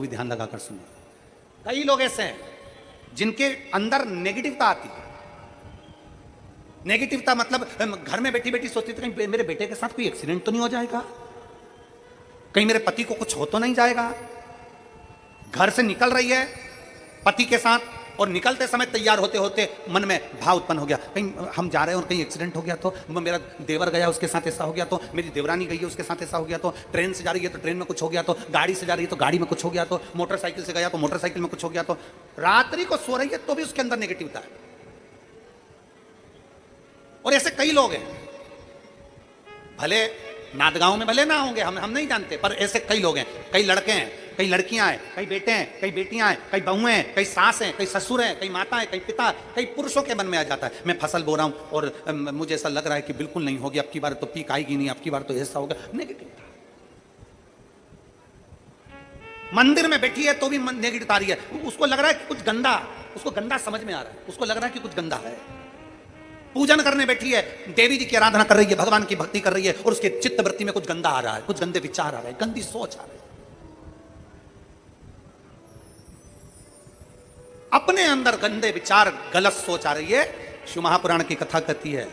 भी ध्यान लगाकर सुनो। कई लोग ऐसे हैं जिनके अंदर नेगेटिवता आती है। नेगेटिवता मतलब घर में बैठी बैठी सोचती थी कहीं मेरे बेटे के साथ कोई एक्सीडेंट तो नहीं हो जाएगा, कहीं मेरे पति को कुछ हो तो नहीं जाएगा। घर से निकल रही है पति के साथ और निकलते समय तैयार होते होते मन में भाव उत्पन्न हो गया, कहीं हम जा रहे हैं और कहीं एक्सीडेंट हो गया तो, मेरा देवर गया उसके साथ ऐसा हो गया तो, मेरी देवरानी गई है उसके साथ ऐसा हो गया तो, ट्रेन से जा रही है तो ट्रेन में कुछ हो गया तो, गाड़ी से जा रही है तो गाड़ी में कुछ हो गया तो, मोटरसाइकिल से गया तो मोटरसाइकिल में कुछ हो गया तो, रात्रि को सो रही है तो भी उसके अंदर नेगेटिवता है। और ऐसे कई लोग हैं, भले नादगांव में भले ना होंगे, हम नहीं जानते, पर ऐसे कई लोग हैं। कई लड़के हैं, कई लड़कियां हैं, कई बेटे हैं, कई बेटियां हैं, कई बहुएं हैं, कई सास हैं, कई ससुर हैं, कई माता हैं, कई पिता, कई पुरुषों के मन में आ जाता है मैं फसल बो रहा हूं और मुझे ऐसा लग रहा है कि बिल्कुल नहीं होगी, अब की बार तो पीक आएगी नहीं, अब की बार तो ऐसा होगा। नेगेटिव मंदिर में बैठी है तो भी नेगेटिव आ रही है, उसको लग रहा है कि कुछ गंदा, उसको गंदा समझ में आ रहा है, उसको लग रहा है कि कुछ गंदा है। पूजन करने बैठी है, देवी जी की आराधना कर रही है, भगवान की भक्ति कर रही है और उसके चित्त वृत्ति में कुछ गंदा आ रहा है, कुछ गंदे विचार आ रहे हैं, गंदी सोच आ रही है। अपने अंदर गंदे विचार, गलत सोच आ रही है। शिव महापुराण की कथा कहती है,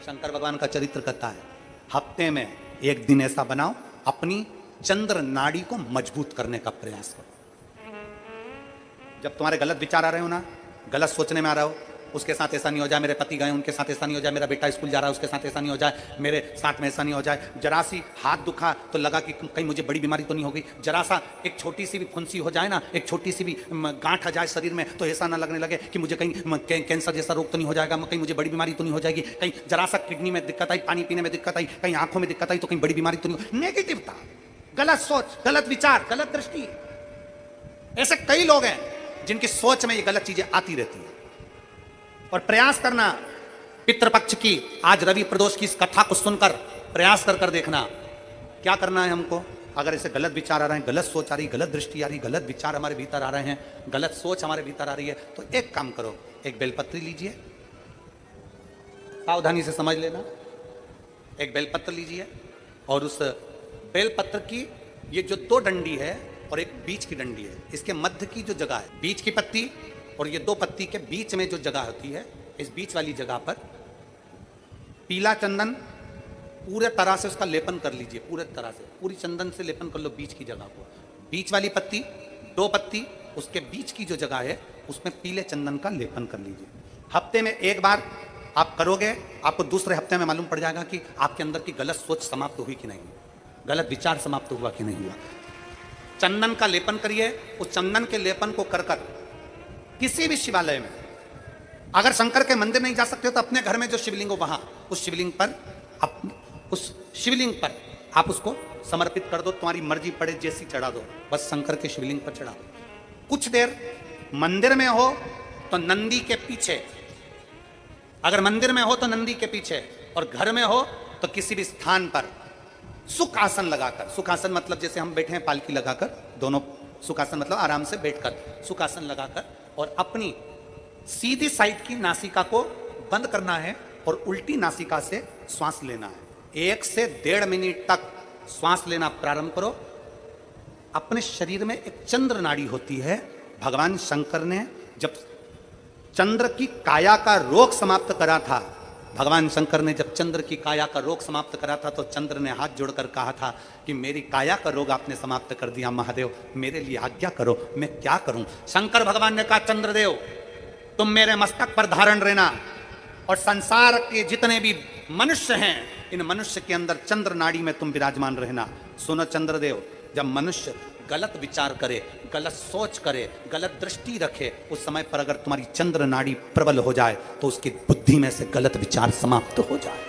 शंकर भगवान का चरित्र कहता है, हफ्ते में एक दिन ऐसा बनाओ अपनी चंद्र नाड़ी को मजबूत करने का प्रयास करो। जब तुम्हारे गलत विचार आ रहे हो ना, गलत सोचने में आ रहा हो, उसके साथ ऐसा नहीं हो जाए, मेरे पति गए उनके साथ ऐसा नहीं हो जाए, मेरा बेटा स्कूल जा रहा है उसके साथ ऐसा नहीं हो जाए, मेरे साथ में ऐसा नहीं हो जाए, जरा सी हाथ दुखा तो लगा कि कहीं मुझे बड़ी बीमारी तो नहीं हो गई, जरा सा एक छोटी सी भी फुंसी हो जाए ना, एक छोटी सी भी गांठ आ जाए शरीर में तो ऐसा ना लगने लगे कि मुझे कहीं कैंसर जैसा रोग तो नहीं हो जाएगा, कहीं मुझे बड़ी बीमारी तो नहीं हो जाएगी, कहीं जरा सा किडनी में दिक्कत आई, पानी पीने में दिक्कत आई, कहीं आंखों में दिक्कत आई तो कहीं बड़ी बीमारी तो नहीं। नेगेटिवता, गलत सोच, गलत विचार, गलत दृष्टि। ऐसे कई लोग हैं जिनकी सोच में ये गलत चीजें आती रहती है। और प्रयास करना पितृपक्ष की, आज रवि प्रदोष की इस कथा को सुनकर प्रयास कर देखना क्या करना है हमको। अगर ऐसे गलत विचार आ रहे हैं, गलत सोच आ रही, गलत दृष्टि आ रही, गलत विचार हमारे भीतर आ रहे हैं, गलत सोच हमारे भीतर आ रही है, तो एक काम करो, एक बेलपत्री लीजिए, सावधानी से समझ लेना, एक बेलपत्र लीजिए और उस बेलपत्र की ये जो दो डंडी है और एक बीच की डंडी है, इसके मध्य की जो जगह है, बीच की पत्ती और ये दो पत्ती के बीच में जो जगह होती है, इस बीच वाली जगह पर पीला चंदन पूरे तरह से उसका लेपन कर लीजिए, पूरे तरह से पूरी चंदन से लेपन कर लो बीच की जगह को। बीच वाली पत्ती, दो पत्ती, उसके बीच की जो जगह है उसमें पीले चंदन का लेपन कर लीजिए। हफ्ते में एक बार आप करोगे, आपको दूसरे हफ्ते में मालूम पड़ जाएगा कि आपके अंदर की गलत सोच समाप्त हुई कि नहीं, गलत विचार समाप्त हुआ कि नहीं हुआ। चंदन का लेपन करिए, उस चंदन के लेपन को कर किसी भी शिवालय में, अगर शंकर के मंदिर नहीं जा सकते हो तो अपने घर में जो शिवलिंग हो वहां उस शिवलिंग पर आप उसको समर्पित कर दो, तुम्हारी मर्जी पड़े जैसी चढ़ा दो, बस शंकर के शिवलिंग पर चढ़ा दो। कुछ देर मंदिर में हो तो नंदी के पीछे, अगर मंदिर में हो तो नंदी के पीछे, और घर में हो तो किसी भी स्थान पर सुख आसन लगाकर, सुख आसन मतलब जैसे हम बैठे हैं पालकी लगाकर, दोनों सुखासन मतलब आराम से बैठकर सुखासन लगाकर, और अपनी सीधी साइड की नासिका को बंद करना है और उल्टी नासिका से श्वास लेना है। 1 से 1.5 मिनट तक श्वास लेना प्रारंभ करो। अपने शरीर में एक चंद्र नाड़ी होती है। भगवान शंकर ने जब चंद्र की काया का रोग समाप्त करा था, भगवान शंकर ने जब चंद्र की काया का रोग समाप्त करा था तो चंद्र ने हाथ जोड़कर कहा था कि मेरी काया का रोग आपने समाप्त कर दिया महादेव, मेरे लिए आज्ञा करो, मैं क्या करूं। शंकर भगवान ने कहा, चंद्रदेव तुम मेरे मस्तक पर धारण रहना और संसार के जितने भी मनुष्य हैं, इन मनुष्य के अंदर चंद्र नाड़ी में तुम विराजमान रहना। सुनो चंद्रदेव, जब मनुष्य गलत विचार करे, गलत सोच करे, गलत दृष्टि रखे, उस समय पर अगर तुम्हारी चंद्र नाड़ी प्रबल हो जाए तो उसकी बुद्धि में से गलत विचार समाप्त हो जाए,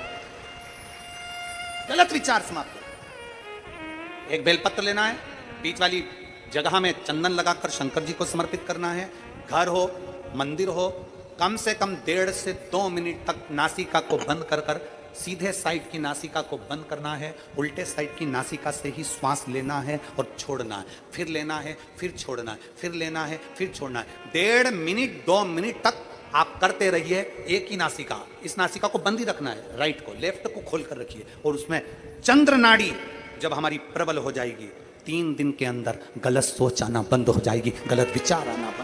गलत विचार समाप्त हो। एक बेलपत्र लेना है, बीच वाली जगह में चंदन लगाकर शंकर जी को समर्पित करना है। घर हो, मंदिर हो, कम से कम 1.5 से 2 मिनट तक नासिका को बंद कर सीधे साइड की नासिका को बंद करना है, उल्टे साइड की नासिका से ही श्वास लेना है और छोड़ना है, फिर लेना है, फिर छोड़ना है, फिर लेना है, फिर छोड़ना है। 1.5 मिनट 2 मिनट तक आप करते रहिए। एक ही नासिका, इस नासिका को बंद ही रखना है, राइट को, लेफ्ट को खोल कर रखिए, और उसमें चंद्र नाड़ी जब हमारी प्रबल हो जाएगी 3 दिन के अंदर गलत सोच आना बंद हो जाएगी, गलत विचार आना बंद